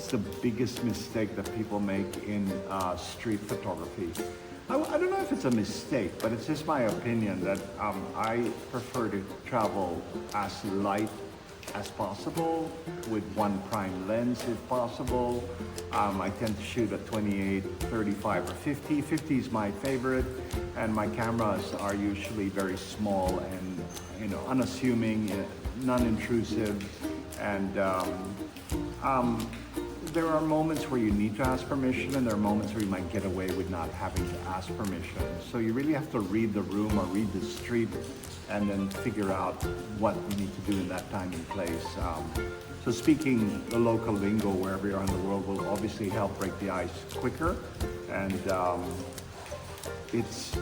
the biggest mistake that people make in street photography? I don't know if it's a mistake, but it's just my opinion that I prefer to travel as light as possible with one prime lens if possible. I tend to shoot at 28, 35 or 50. 50 is my favorite, and my cameras are usually very small and unassuming, non-intrusive, and there are moments where you need to ask permission, and there are moments where you might get away with not having to ask permission. So you really have to read the room or read the street and then figure out what you need to do in that time and place. So speaking the local lingo wherever you are in the world will obviously help break the ice quicker. And it's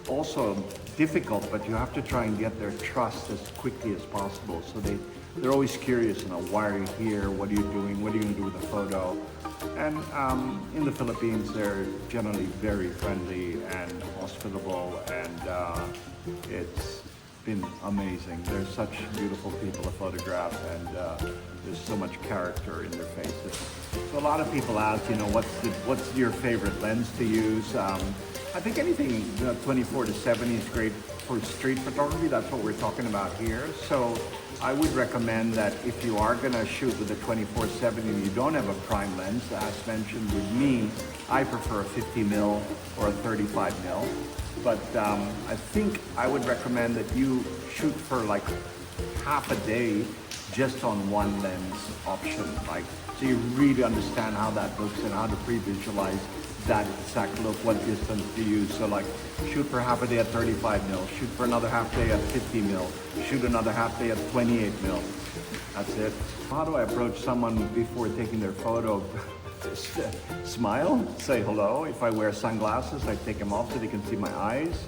also difficult, but you have to try and get their trust as quickly as possible. So they're always curious, why are you here? What are you doing? What are you going to do with the photo? And in the Philippines, they're generally very friendly and hospitable, and it's been amazing. They're such beautiful people to photograph, and there's so much character in their faces. So a lot of people ask, what's your favorite lens to use? I think anything 24 to 70 is great for street photography. That's what we're talking about here. So I would recommend that if you are gonna shoot with a 24-70 and you don't have a prime lens, as mentioned with me, I prefer a 50mm or a 35mm. But I think I would recommend that you shoot for like half a day just on one lens option, so you really understand how that looks and how to pre-visualize that exact look, what distance to use. So shoot for half a day at 35mm, shoot for another half day at 50mm, shoot another half day at 28mm. That's it. How do I approach someone before taking their photo? Just smile, say hello. If I wear sunglasses, I take them off so they can see my eyes.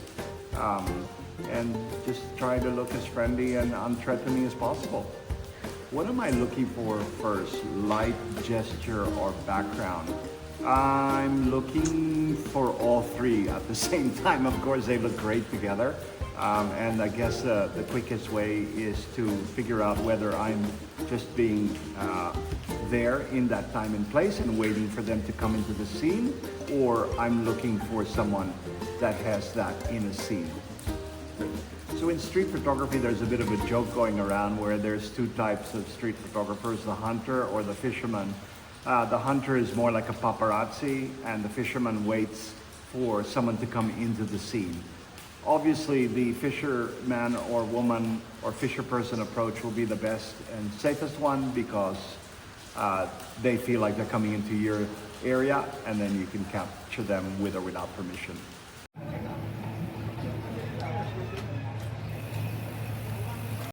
And just try to look as friendly and unthreatening as possible. What am I looking for first? Light, gesture, or background? I'm looking for all three at the same time. Of course, they look great together. And I guess the quickest way is to figure out whether I'm just being there in that time and place and waiting for them to come into the scene, or I'm looking for someone that has that in a scene. So in street photography, there's a bit of a joke going around where there's two types of street photographers, the hunter or the fisherman. The hunter is more like a paparazzi, and the fisherman waits for someone to come into the scene. Obviously, the fisherman or woman or fisher person approach will be the best and safest one, because they feel like they're coming into your area, and then you can capture them with or without permission.